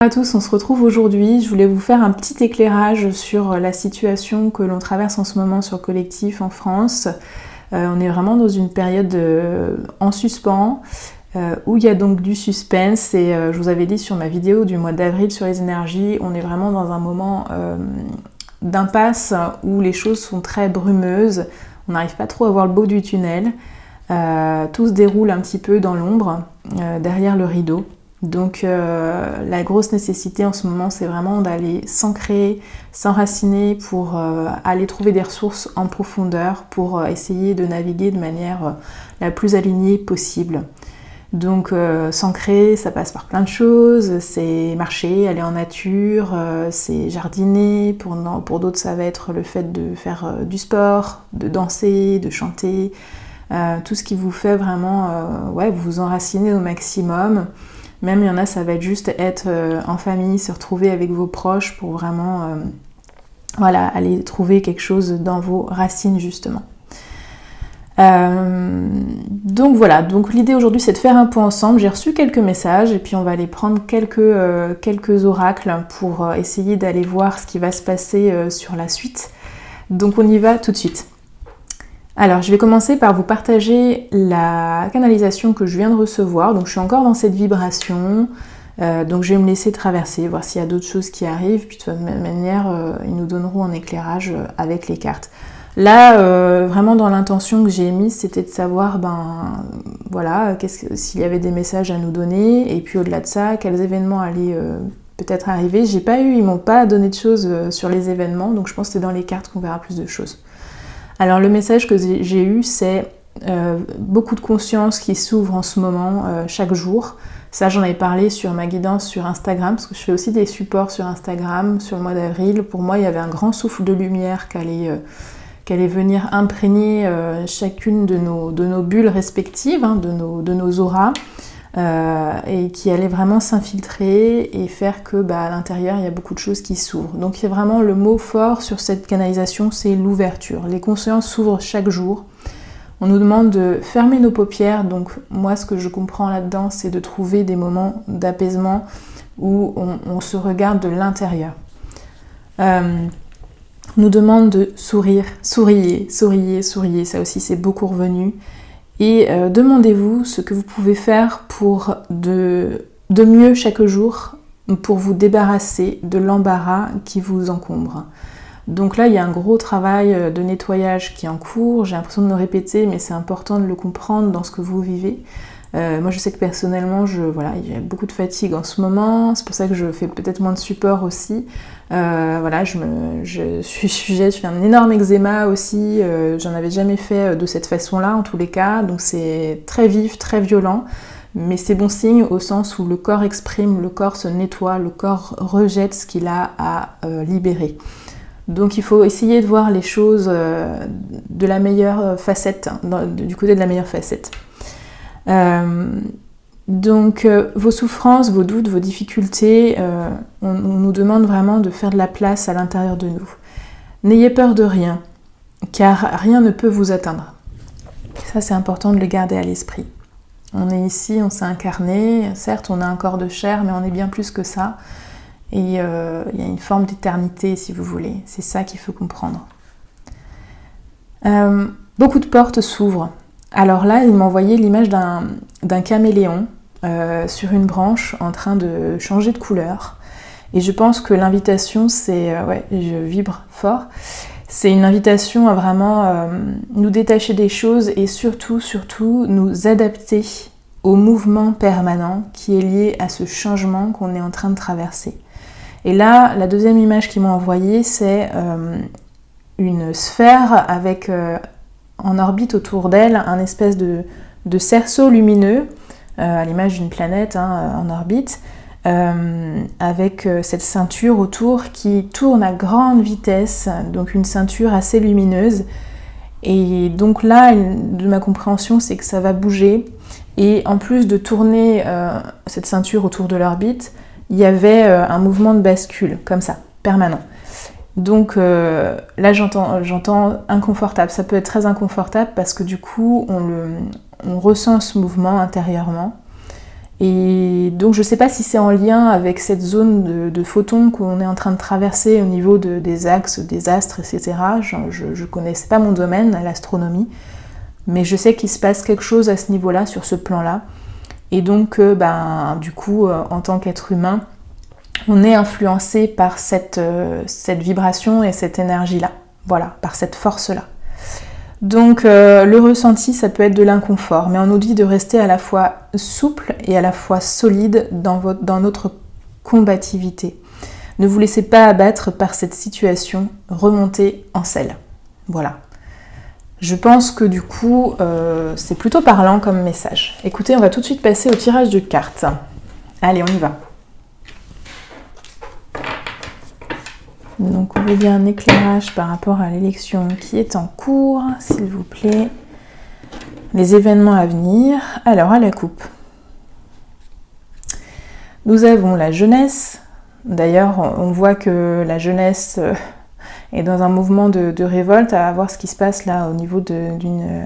Bonjour à tous, on se retrouve aujourd'hui. Je voulais vous faire un petit éclairage sur la situation que l'on traverse en ce moment sur le collectif en France. On est vraiment dans une période en suspens où il y a donc du suspense et je vous avais dit sur ma vidéo du mois d'avril sur les énergies, on est vraiment dans un moment d'impasse où les choses sont très brumeuses, on n'arrive pas trop à voir le bout du tunnel, tout se déroule un petit peu dans l'ombre, derrière le rideau. Donc la grosse nécessité en ce moment, c'est vraiment d'aller s'ancrer, s'enraciner pour aller trouver des ressources en profondeur, pour essayer de naviguer de manière la plus alignée possible. Donc s'ancrer, ça passe par plein de choses, c'est marcher, aller en nature, c'est jardiner, pour d'autres ça va être le fait de faire du sport, de danser, de chanter, tout ce qui vous fait vraiment vous enraciner au maximum. Même il y en a, ça va être juste être en famille, se retrouver avec vos proches pour vraiment aller trouver quelque chose dans vos racines justement. Donc voilà, donc l'idée aujourd'hui c'est de faire un point ensemble. J'ai reçu quelques messages et puis on va aller prendre quelques oracles pour essayer d'aller voir ce qui va se passer sur la suite. Donc on y va tout de suite. Alors, je vais commencer par vous partager la canalisation que je viens de recevoir. Donc, je suis encore dans cette vibration. Donc, je vais me laisser traverser, voir s'il y a d'autres choses qui arrivent. Puis, de toute manière, ils nous donneront un éclairage avec les cartes. Là, vraiment dans l'intention que j'ai émise, c'était de savoir, s'il y avait des messages à nous donner. Et puis, au-delà de ça, quels événements allaient peut-être arriver. Ils m'ont pas donné de choses sur les événements. Donc, je pense que c'est dans les cartes qu'on verra plus de choses. Alors le message que j'ai eu, c'est beaucoup de conscience qui s'ouvre en ce moment, chaque jour. Ça, j'en avais parlé sur ma guidance sur Instagram, parce que je fais aussi des supports sur Instagram sur le mois d'avril. Pour moi, il y avait un grand souffle de lumière qui allait venir imprégner chacune de nos bulles respectives, de nos auras, et qui allait vraiment s'infiltrer et faire que à l'intérieur il y a beaucoup de choses qui s'ouvrent. Donc il y a vraiment le mot fort sur cette canalisation, c'est l'ouverture. Les consciences s'ouvrent chaque jour. On nous demande de fermer nos paupières, donc moi ce que je comprends là-dedans c'est de trouver des moments d'apaisement où on se regarde de l'intérieur. On nous demande de sourire, souriez, ça aussi c'est beaucoup revenu. Et demandez-vous ce que vous pouvez faire pour de mieux chaque jour pour vous débarrasser de l'embarras qui vous encombre. Donc là, il y a un gros travail de nettoyage qui est en cours. J'ai l'impression de me répéter, mais c'est important de le comprendre dans ce que vous vivez. Moi, je sais que personnellement, il y a beaucoup de fatigue en ce moment. C'est pour ça que je fais peut-être moins de support aussi. Je suis sujette, je fais un énorme eczéma aussi. J'en avais jamais fait de cette façon-là, en tous les cas. Donc c'est très vif, très violent. Mais c'est bon signe au sens où le corps exprime, le corps se nettoie, le corps rejette ce qu'il a à libérer. Donc il faut essayer de voir les choses de la meilleure facette, du côté de la meilleure facette. Donc vos souffrances, vos doutes, vos difficultés, on nous demande vraiment de faire de la place à l'intérieur de nous. N'ayez peur de rien, car rien ne peut vous atteindre. Ça c'est important de le garder à l'esprit. On est ici, on s'est incarné, certes on a un corps de chair, mais on est bien plus que ça. Et il y a une forme d'éternité si vous voulez, c'est ça qu'il faut comprendre. Beaucoup de portes s'ouvrent. Alors là, il m'a envoyé l'image d'un caméléon sur une branche en train de changer de couleur. Et je pense que l'invitation, c'est... je vibre fort. C'est une invitation à vraiment nous détacher des choses et surtout, nous adapter au mouvement permanent qui est lié à ce changement qu'on est en train de traverser. Et là, la deuxième image qu'ils m'ont envoyée, c'est une sphère avec... en orbite autour d'elle, un espèce de cerceau lumineux, à l'image d'une planète en orbite, avec cette ceinture autour qui tourne à grande vitesse, donc une ceinture assez lumineuse. Et donc là, de ma compréhension, c'est que ça va bouger. Et en plus de tourner cette ceinture autour de l'orbite, il y avait un mouvement de bascule, comme ça, permanent. Donc là j'entends inconfortable, ça peut être très inconfortable parce que du coup on ressent ce mouvement intérieurement Et donc je ne sais pas si c'est en lien avec cette zone de photons qu'on est en train de traverser au niveau des axes, des astres, etc. Je ne connaissais pas mon domaine, l'astronomie, mais je sais qu'il se passe quelque chose à ce niveau-là, sur ce plan-là. Et donc, du coup, en tant qu'être humain, on est influencé par cette vibration et cette énergie-là. Voilà, par cette force-là. Donc, le ressenti, ça peut être de l'inconfort, mais on nous dit de rester à la fois souple et à la fois solide dans notre combativité. Ne vous laissez pas abattre par cette situation, remontez en selle. Voilà. Je pense que du coup, c'est plutôt parlant comme message. Écoutez, on va tout de suite passer au tirage de cartes. Allez, on y va. Donc, on veut bien un éclairage par rapport à l'élection qui est en cours, s'il vous plaît. Les événements à venir. Alors, à la coupe. Nous avons la jeunesse. D'ailleurs, on voit que la jeunesse est dans un mouvement de révolte, à voir ce qui se passe là au niveau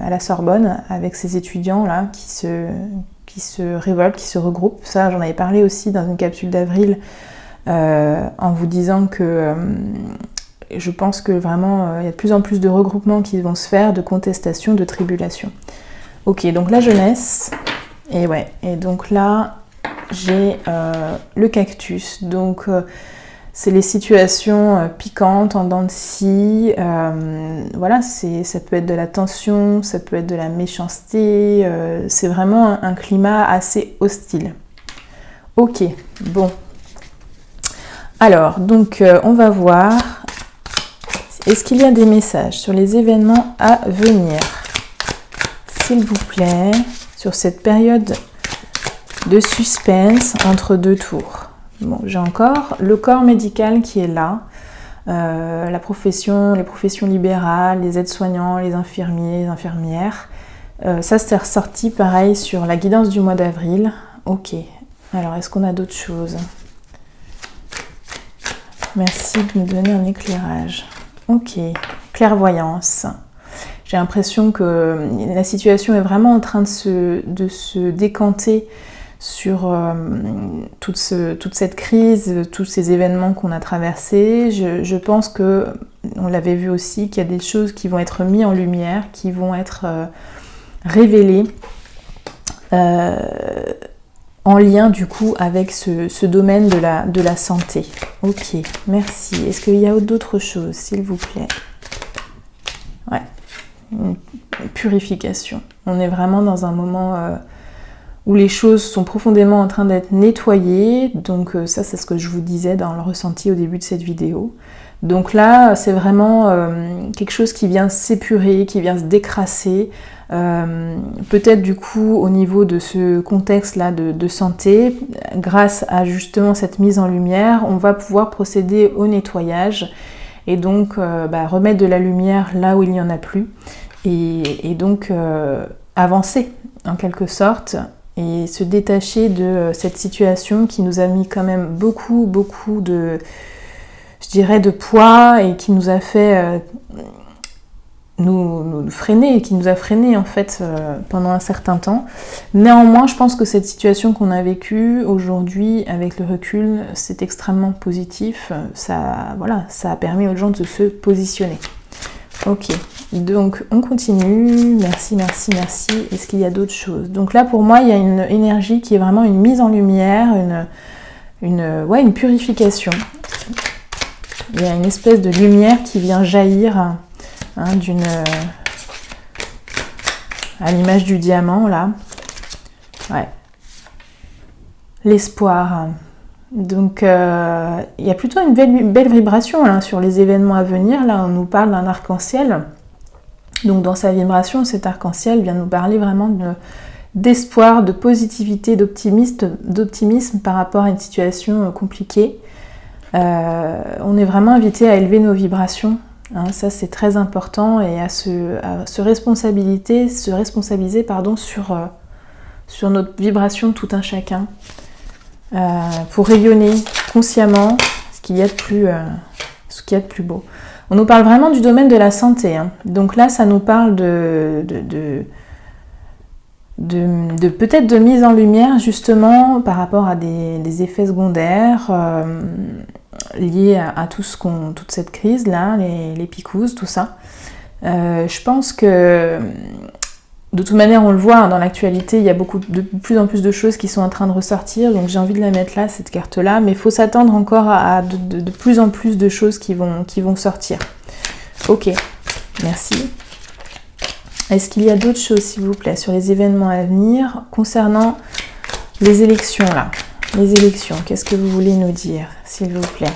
à la Sorbonne, avec ces étudiants là qui se révoltent, qui se regroupent. Ça, j'en avais parlé aussi dans une capsule d'avril, en vous disant que je pense que vraiment il y a de plus en plus de regroupements qui vont se faire, de contestations, de tribulations. Ok, donc la jeunesse, et ouais, et donc là j'ai le cactus, donc c'est les situations piquantes, en dents de scie, voilà, ça peut être de la tension, ça peut être de la méchanceté, c'est vraiment un climat assez hostile. Ok, bon. Alors, donc, on va voir, est-ce qu'il y a des messages sur les événements à venir, s'il vous plaît, sur cette période de suspense entre deux tours. Bon, j'ai encore le corps médical qui est là, les professions libérales, les aides-soignants, les infirmiers, les infirmières. Ça, c'est ressorti pareil sur la guidance du mois d'avril. Ok, alors est-ce qu'on a d'autres choses ? Merci de me donner un éclairage. Ok, clairvoyance. J'ai l'impression que la situation est vraiment en train de se décanter sur toute cette crise, tous ces événements qu'on a traversés. Je pense que, on l'avait vu aussi, qu'il y a des choses qui vont être mises en lumière, qui vont être révélées en lien du coup avec ce domaine de la santé. Ok, merci. Est-ce qu'il y a d'autres choses, s'il vous plaît ? Ouais, une purification. On est vraiment dans un moment où les choses sont profondément en train d'être nettoyées. Donc ça, c'est ce que je vous disais dans le ressenti au début de cette vidéo. Donc là, c'est vraiment quelque chose qui vient s'épurer, qui vient se décrasser. Peut-être du coup au niveau de ce contexte-là de santé, grâce à justement cette mise en lumière, on va pouvoir procéder au nettoyage et donc remettre de la lumière là où il n'y en a plus et donc avancer en quelque sorte et se détacher de cette situation qui nous a mis quand même beaucoup de, je dirais, de poids et qui nous a fait nous freiner, qui nous a freiné en fait pendant un certain temps. Néanmoins, je pense que cette situation qu'on a vécue aujourd'hui, avec le recul, c'est extrêmement positif. Ça a permis aux gens de se positionner. Ok, donc on continue. Merci. Est-ce qu'il y a d'autres choses ? Donc là, pour moi, il y a une énergie qui est vraiment une mise en lumière, une purification. Il y a une espèce de lumière qui vient jaillir. À l'image du diamant là, ouais, l'espoir. Donc il y a plutôt une belle vibration là, sur les événements à venir. Là, on nous parle d'un arc-en-ciel. Donc dans sa vibration, cet arc-en-ciel vient nous parler vraiment d'espoir, de positivité, d'optimisme par rapport à une situation compliquée. On est vraiment invité à élever nos vibrations. Ça c'est très important et à se responsabiliser sur notre vibration de tout un chacun pour rayonner consciemment ce qu'il y a de plus beau. On nous parle vraiment du domaine de la santé. Donc là ça nous parle peut-être de mise en lumière justement par rapport à des effets secondaires liés à toute cette crise là, les picousses, tout ça. Je pense que de toute manière on le voit hein, dans l'actualité, il y a de plus en plus de choses qui sont en train de ressortir, donc j'ai envie de la mettre là, cette carte là, mais il faut s'attendre encore à de plus en plus de choses qui vont sortir. Ok, merci. Est-ce qu'il y a d'autres choses, s'il vous plaît, sur les événements à venir concernant les élections, là? Les élections, qu'est-ce que vous voulez nous dire, s'il vous plaît?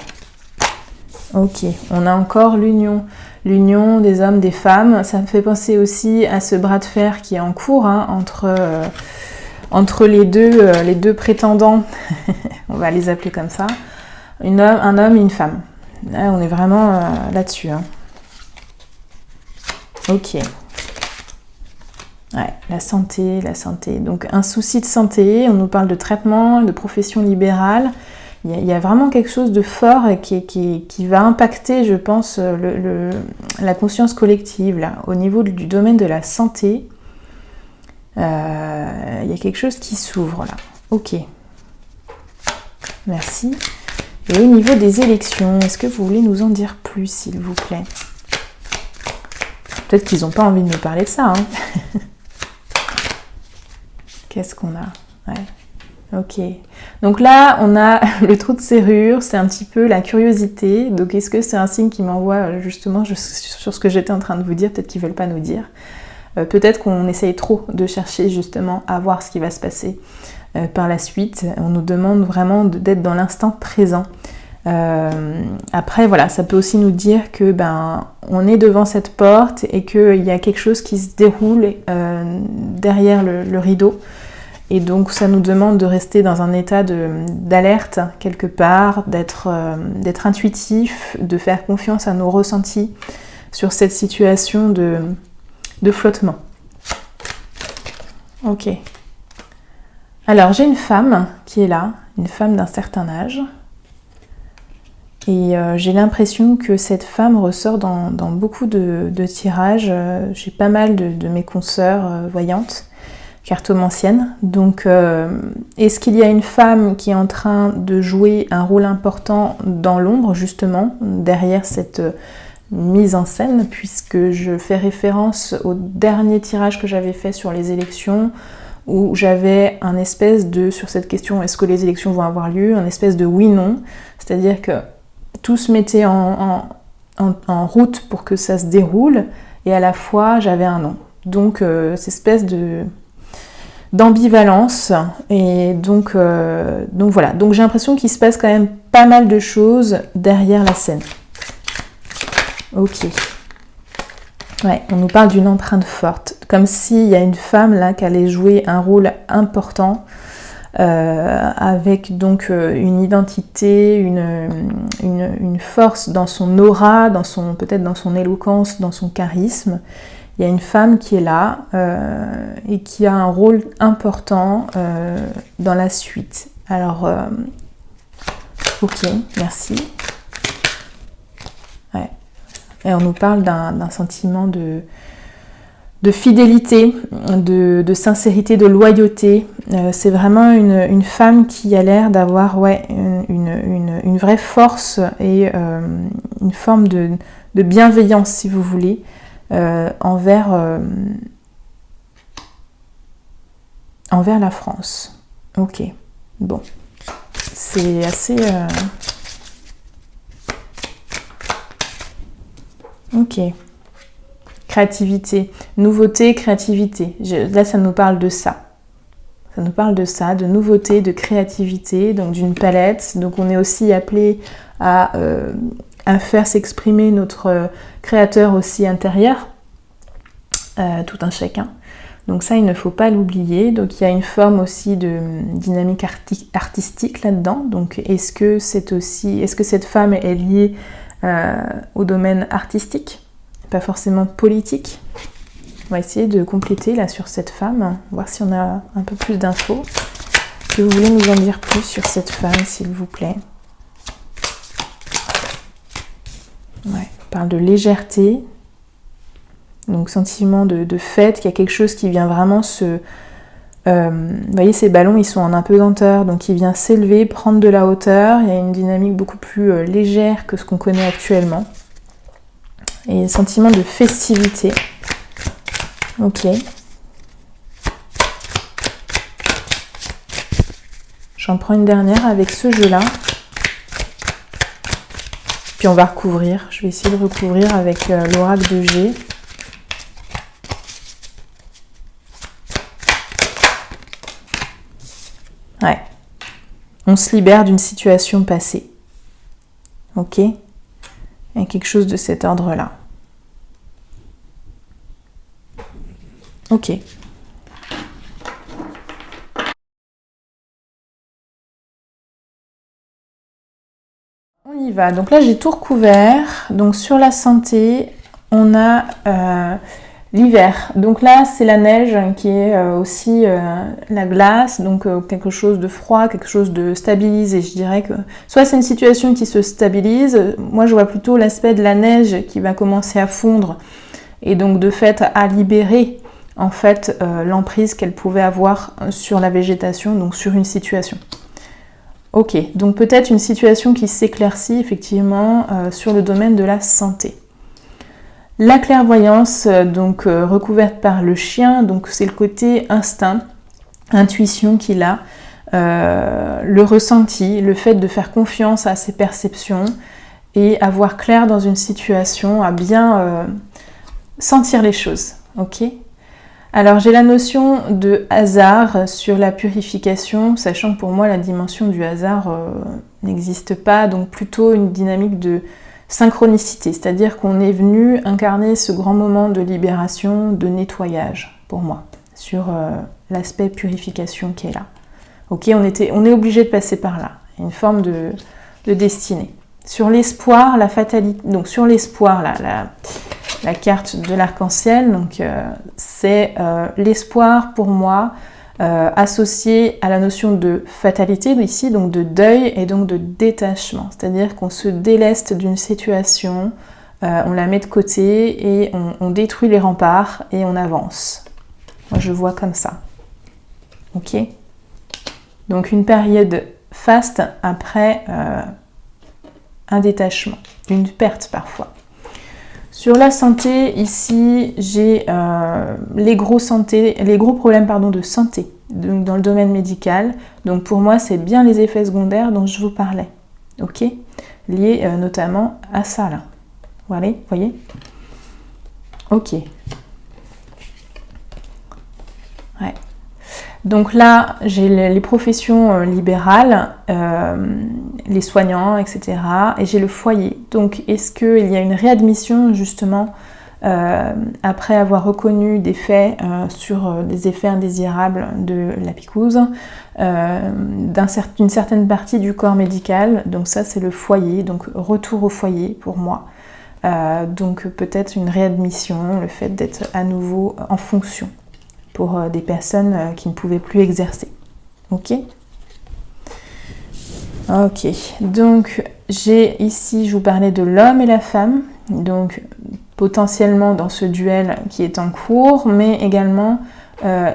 Ok, on a encore l'union des hommes, des femmes. Ça me fait penser aussi à ce bras de fer qui est en cours hein, entre les deux prétendants, on va les appeler comme ça, un homme et une femme. Là, on est vraiment là-dessus. Hein. Ok. Ouais, la santé. Donc un souci de santé, on nous parle de traitement, de profession libérale. Il y a vraiment quelque chose de fort et qui va impacter, je pense, la conscience collective. Là. Au niveau du domaine de la santé, il y a quelque chose qui s'ouvre là. Ok. Merci. Et au niveau des élections, est-ce que vous voulez nous en dire plus, s'il vous plaît? Peut-être qu'ils n'ont pas envie de nous parler de ça. Hein. Qu'est-ce qu'on a? Ouais. Ok. Donc là, on a le trou de serrure, c'est un petit peu la curiosité. Donc est-ce que c'est un signe qui m'envoie justement sur ce que j'étais en train de vous dire? Peut-être qu'ils ne veulent pas nous dire. Peut-être qu'on essaye trop de chercher justement à voir ce qui va se passer par la suite. On nous demande vraiment d'être dans l'instant présent. Après, voilà, ça peut aussi nous dire que on est devant cette porte et qu'il y a quelque chose qui se déroule derrière le rideau. Et donc, ça nous demande de rester dans un état d'alerte quelque part, d'être intuitif, de faire confiance à nos ressentis sur cette situation de flottement. Ok. Alors, j'ai une femme qui est là, une femme d'un certain âge. Et j'ai l'impression que cette femme ressort dans beaucoup de tirages. J'ai pas mal de mes consoeurs voyantes, cartomanciennes. Donc, est-ce qu'il y a une femme qui est en train de jouer un rôle important dans l'ombre, justement, derrière cette mise en scène, puisque je fais référence au dernier tirage que j'avais fait sur les élections, où j'avais un espèce de, sur cette question, est-ce que les élections vont avoir lieu, un espèce de oui-non, c'est-à-dire que tout se mettait en route pour que ça se déroule, et à la fois j'avais un non. Donc cette espèce d'ambivalence, et donc voilà. Donc j'ai l'impression qu'il se passe quand même pas mal de choses derrière la scène. Ok. Ouais, on nous parle d'une empreinte forte, comme s'il y a une femme là qui allait jouer un rôle important, avec donc une identité, une force dans son aura, peut-être dans son éloquence, dans son charisme. Il y a une femme qui est là et qui a un rôle important dans la suite. Alors, ok, merci. Ouais. Et on nous parle d'un sentiment de fidélité, de sincérité, de loyauté. C'est vraiment une femme qui a l'air d'avoir une vraie force et une forme de bienveillance, si vous voulez, envers la France. Ok, bon. C'est assez... Ok. Créativité, nouveauté, créativité. Là, ça nous parle de ça. Ça nous parle de ça, de nouveauté, de créativité, donc d'une palette. Donc on est aussi appelé à faire s'exprimer notre créateur aussi intérieur, tout un chacun. Donc ça, il ne faut pas l'oublier. Donc il y a une forme aussi de dynamique artistique là-dedans. Donc est-ce que cette femme est liée au domaine artistique ? Pas forcément politique. On va essayer de compléter là sur cette femme, voir si on a un peu plus d'infos. Est-ce que vous voulez nous en dire plus sur cette femme, s'il vous plaît? Ouais, on parle de légèreté, donc sentiment de fête, qu'il y a quelque chose qui vient vraiment se Vous voyez, ces ballons, ils sont en apesanteur, donc il vient s'élever, prendre de la hauteur. Il y a une dynamique beaucoup plus légère que ce qu'on connaît actuellement. Et un sentiment de festivité. Ok. J'en prends une dernière avec ce jeu-là. Puis on va recouvrir. Je vais essayer de recouvrir avec l'oracle de G. Ouais. On se libère d'une situation passée. Ok? Il y a quelque chose de cet ordre-là. Ok. On y va. Donc là, j'ai tout recouvert. Donc sur la santé, on a l'hiver. Donc là, c'est la neige qui est aussi la glace. Donc quelque chose de froid, quelque chose de stabilisé. Je dirais que soit c'est une situation qui se stabilise. Moi, je vois plutôt l'aspect de la neige qui va commencer à fondre. Et donc de fait à libérer en fait l'emprise qu'elle pouvait avoir sur la végétation, donc sur une situation. Ok, donc peut-être une situation qui s'éclaircit effectivement sur le domaine de la santé. La clairvoyance, donc recouverte par le chien, donc c'est le côté instinct, intuition qu'il a, le ressenti, le fait de faire confiance à ses perceptions et avoir clair dans une situation, à bien sentir les choses. Ok ? Alors j'ai la notion de hasard sur la purification, sachant que pour moi la dimension du hasard n'existe pas, donc plutôt une dynamique de synchronicité, c'est-à-dire qu'on est venu incarner ce grand moment de libération, de nettoyage, pour moi, sur l'aspect purification qui est là. Ok, on est obligé de passer par là, une forme de destinée. Sur l'espoir, la fatalité, donc sur l'espoir, la carte de l'arc-en-ciel, donc c'est l'espoir pour moi associé à la notion de fatalité ici, donc de deuil et donc de détachement, c'est-à-dire qu'on se déleste d'une situation, on la met de côté et on détruit les remparts et on avance. Moi je vois comme ça. Ok ? Donc une période faste après un détachement, une perte parfois. Sur la santé, ici, j'ai les gros problèmes de santé donc dans le domaine médical. Donc pour moi, c'est bien les effets secondaires dont je vous parlais, ok, liés notamment à ça là. Voilà, vous voyez. Ok. Ouais. Donc là, j'ai les professions libérales, les soignants, etc. Et j'ai le foyer. Donc, est-ce qu'il y a une réadmission, justement, après avoir reconnu des faits sur des effets indésirables de la picouse, d'une certaine partie du corps médical. Donc ça, c'est le foyer. Donc, retour au foyer pour moi. Donc, peut-être une réadmission, le fait d'être à nouveau en fonction pour des personnes qui ne pouvaient plus exercer. Ok ? Ok, donc j'ai ici, je vous parlais de l'homme et la femme, donc potentiellement dans ce duel qui est en cours, mais également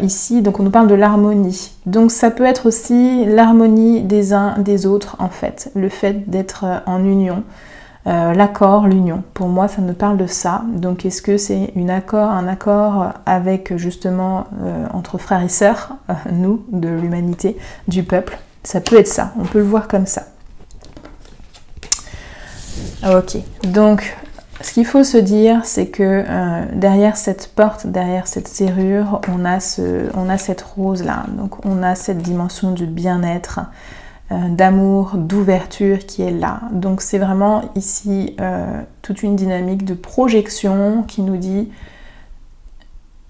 ici, donc on nous parle de l'harmonie. Donc ça peut être aussi l'harmonie des uns des autres en fait, le fait d'être en union. L'accord, l'union, pour moi ça me parle de ça. Donc est-ce que c'est un accord avec justement entre frères et sœurs, nous, de l'humanité, du peuple? Ça peut être ça, on peut le voir comme ça. Ok, donc ce qu'il faut se dire, c'est que derrière cette porte, derrière cette serrure, on a cette rose-là. Donc on a cette dimension de bien-être, d'amour, d'ouverture qui est là. Donc c'est vraiment ici toute une dynamique de projection qui nous dit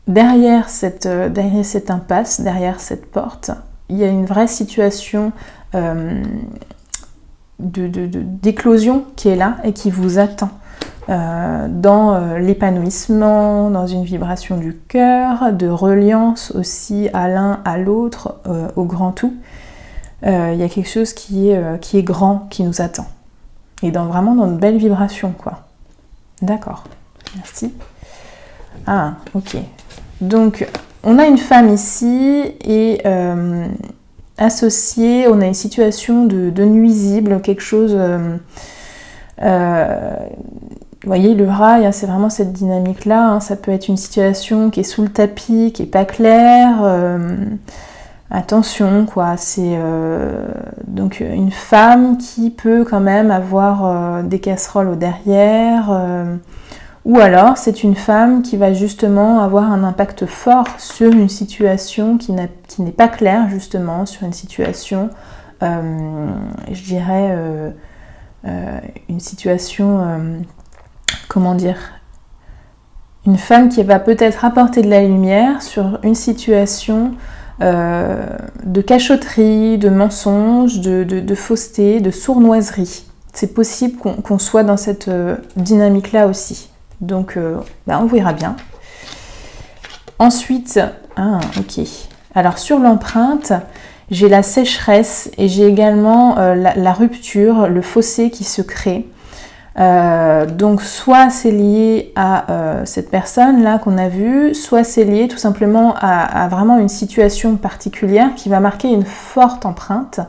derrière cette impasse, derrière cette porte, il y a une vraie situation d'éclosion qui est là et qui vous attend dans l'épanouissement, dans une vibration du cœur, de reliance aussi à l'un, à l'autre, au grand tout. Il y a quelque chose qui est grand, qui nous attend. Et vraiment dans une belle vibration, quoi. D'accord, merci. Ah, ok. Donc, on a une femme ici et associée, on a une situation de nuisible, quelque chose... vous voyez, le rail, hein, c'est vraiment cette dynamique-là. Hein, ça peut être une situation qui est sous le tapis, qui n'est pas claire. Attention, quoi. C'est donc une femme qui peut quand même avoir des casseroles au derrière. Ou alors, c'est une femme qui va justement avoir un impact fort sur une situation qui n'est pas claire, justement, sur une situation, je dirais, une situation... comment dire, une femme qui va peut-être apporter de la lumière sur une situation de cachotterie, de mensonge, de fausseté, de sournoiserie. C'est possible qu'on soit dans cette dynamique-là aussi. Donc, on verra bien. Ensuite, ok. Alors, sur l'empreinte, j'ai la sécheresse et j'ai également la rupture, le fossé qui se crée. Donc soit c'est lié à cette personne là qu'on a vue, soit c'est lié tout simplement à vraiment une situation particulière qui va marquer une forte empreinte.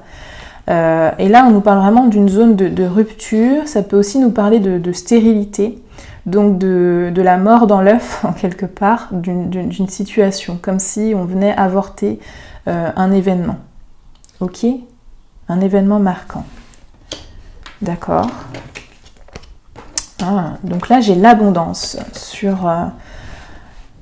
Et là on nous parle vraiment d'une zone de rupture, ça peut aussi nous parler de stérilité, donc de la mort dans l'œuf en quelque part d'une situation, comme si on venait avorter un événement. Ok ? Un événement marquant. D'accord. Donc là j'ai l'abondance sur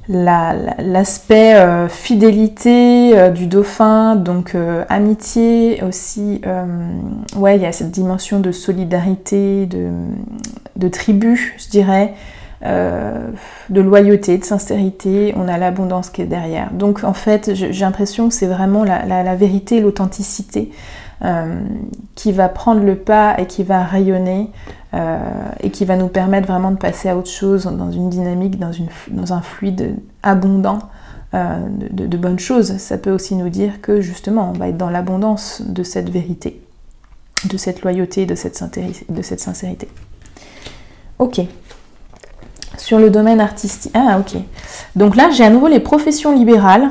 l'aspect fidélité du dauphin, donc amitié aussi, il y a cette dimension de solidarité, de tribu, je dirais, de loyauté, de sincérité, on a l'abondance qui est derrière. Donc en fait j'ai l'impression que c'est vraiment la vérité, l'authenticité qui va prendre le pas et qui va rayonner et qui va nous permettre vraiment de passer à autre chose dans une dynamique, dans un fluide abondant de bonnes choses. Ça peut aussi nous dire que justement on va être dans l'abondance de cette vérité, de cette loyauté, de cette sincérité. Ok. Sur le domaine artistique, ok. Donc là j'ai à nouveau les professions libérales.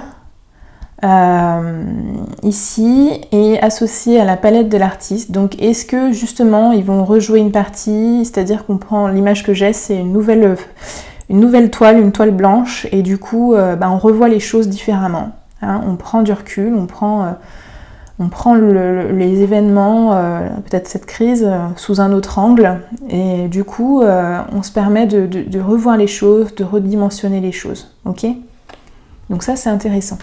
Ici et associé à la palette de l'artiste. Donc est-ce que justement ils vont rejouer une partie, c'est-à-dire qu'on prend l'image que j'ai, c'est une nouvelle toile, une toile blanche, et du coup on revoit les choses différemment. Hein, on prend du recul, on prend les événements, peut-être cette crise, sous un autre angle, et du coup on se permet de revoir les choses, de redimensionner les choses. Ok ? Donc ça c'est intéressant.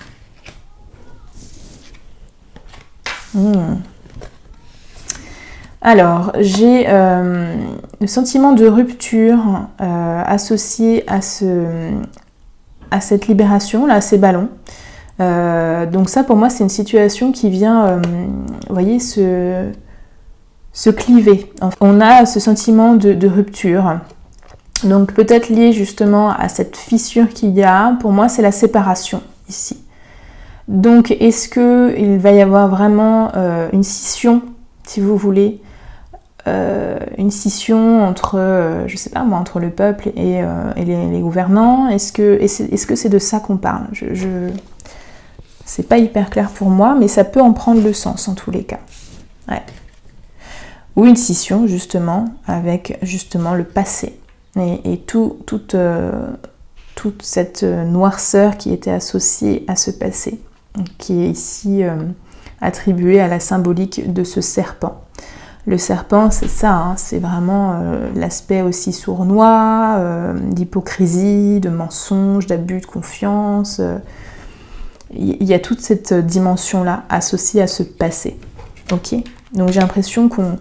Alors, j'ai le sentiment de rupture associé à cette libération, là, à ces ballons. Donc ça, pour moi, c'est une situation qui vient, vous voyez, se cliver. On a ce sentiment de rupture. Donc peut-être lié justement à cette fissure qu'il y a. Pour moi, c'est la séparation ici. Donc, est-ce qu'il va y avoir vraiment une scission, si vous voulez, une scission entre, je sais pas moi, entre le peuple et les gouvernants? Est-ce que c'est de ça qu'on parle? C'est pas hyper clair pour moi, mais ça peut en prendre le sens en tous les cas. Ouais. Ou une scission, justement, avec justement le passé et toute cette noirceur qui était associée à ce passé, qui est ici attribué à la symbolique de ce serpent. Le serpent, c'est ça, hein, c'est vraiment l'aspect aussi sournois, d'hypocrisie, de mensonge, d'abus de confiance. Il y a toute cette dimension-là associée à ce passé. Ok ? Donc j'ai l'impression qu'on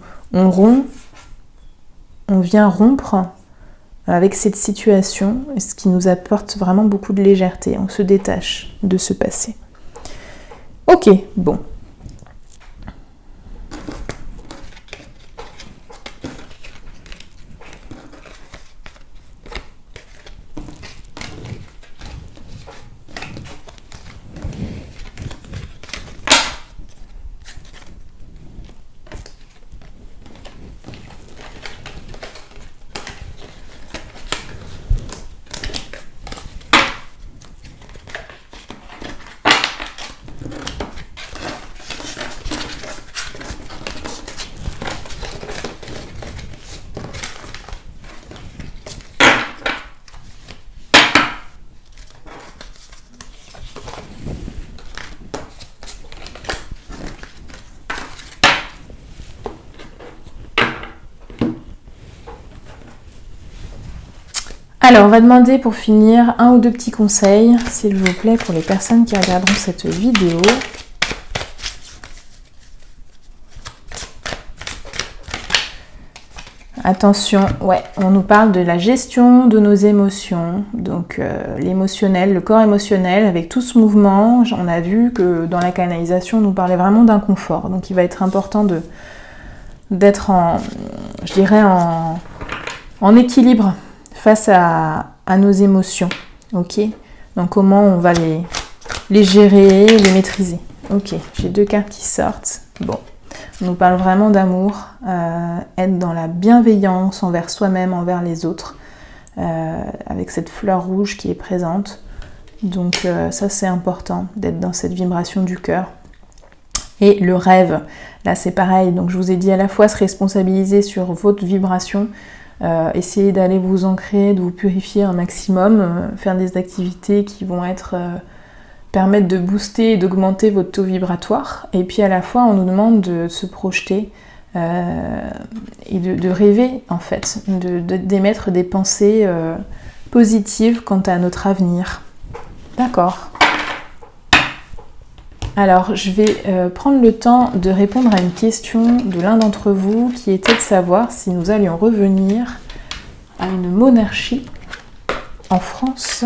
vient rompre avec cette situation, ce qui nous apporte vraiment beaucoup de légèreté. On se détache de ce passé. Ok, bon. Alors, on va demander pour finir un ou deux petits conseils, s'il vous plaît, pour les personnes qui regarderont cette vidéo. Attention, ouais, on nous parle de la gestion de nos émotions, donc l'émotionnel, le corps émotionnel, avec tout ce mouvement. On a vu que dans la canalisation, on nous parlait vraiment d'inconfort, donc il va être important d'être je dirais, en équilibre face à nos émotions, ok? Donc comment on va les gérer, les maîtriser. Ok, j'ai deux cartes qui sortent, bon. On nous parle vraiment d'amour, être dans la bienveillance envers soi-même, envers les autres, avec cette fleur rouge qui est présente. Donc ça c'est important, d'être dans cette vibration du cœur. Et le rêve, là c'est pareil, donc je vous ai dit à la fois se responsabiliser sur votre vibration, essayer d'aller vous ancrer, de vous purifier un maximum, faire des activités qui vont permettre de booster et d'augmenter votre taux vibratoire. Et puis à la fois, on nous demande de se projeter et de rêver, en fait, d'émettre des pensées positives quant à notre avenir. D'accord. Alors, je vais prendre le temps de répondre à une question de l'un d'entre vous qui était de savoir si nous allions revenir à une monarchie en France.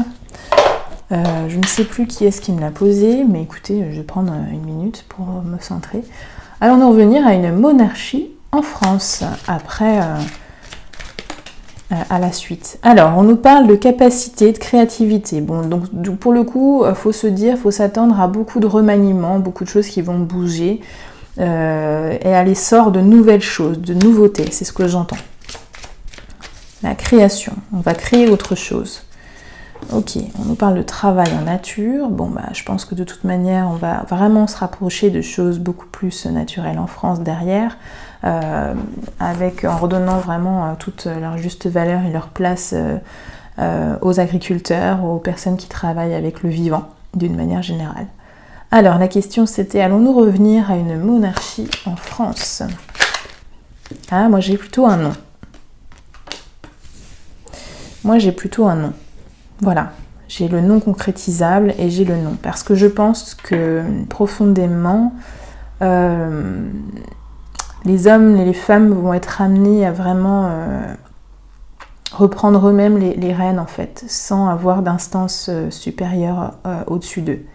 Je ne sais plus qui est-ce qui me l'a posé, mais écoutez, je vais prendre une minute pour me centrer. Allons-nous revenir à une monarchie en France, après, à la suite. Alors, on nous parle de capacité, de créativité. Bon, donc pour le coup, faut se dire, faut s'attendre à beaucoup de remaniements, beaucoup de choses qui vont bouger, et à l'essor de nouvelles choses, de nouveautés, c'est ce que j'entends. La création, on va créer autre chose. Ok, on nous parle de travail en nature. Bon, bah, je pense que de toute manière, on va vraiment se rapprocher de choses beaucoup plus naturelles en France derrière, en redonnant vraiment toute leur juste valeur et leur place aux agriculteurs, aux personnes qui travaillent avec le vivant, d'une manière générale. Alors, la question c'était, allons-nous revenir à une monarchie en France? Ah, moi j'ai plutôt un non. Moi j'ai plutôt un non. Voilà, j'ai le non concrétisable et j'ai le non. Parce que je pense que profondément, les hommes et les femmes vont être amenés à vraiment reprendre eux-mêmes les rênes en fait, sans avoir d'instance supérieure au-dessus d'eux.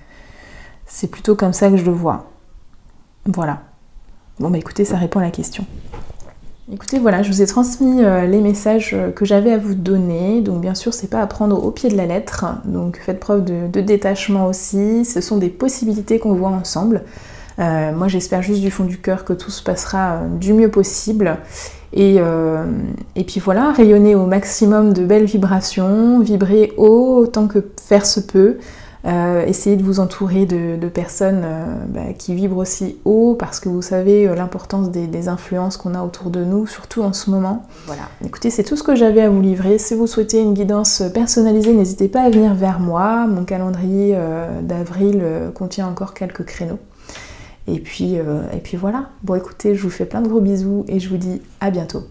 C'est plutôt comme ça que je le vois. Voilà. Bon bah écoutez, ça répond à la question. Écoutez, voilà, je vous ai transmis les messages que j'avais à vous donner. Donc bien sûr, c'est pas à prendre au pied de la lettre. Donc faites preuve de détachement aussi. Ce sont des possibilités qu'on voit ensemble. Moi, j'espère juste du fond du cœur que tout se passera du mieux possible. Et puis voilà, rayonner au maximum de belles vibrations, vibrer haut autant que faire se peut. Essayez de vous entourer de personnes qui vibrent aussi haut, parce que vous savez l'importance des influences qu'on a autour de nous, surtout en ce moment. Voilà. Écoutez, c'est tout ce que j'avais à vous livrer. Si vous souhaitez une guidance personnalisée, n'hésitez pas à venir vers moi. Mon calendrier d'avril contient encore quelques créneaux. Et puis voilà. Bon écoutez, je vous fais plein de gros bisous et je vous dis à bientôt.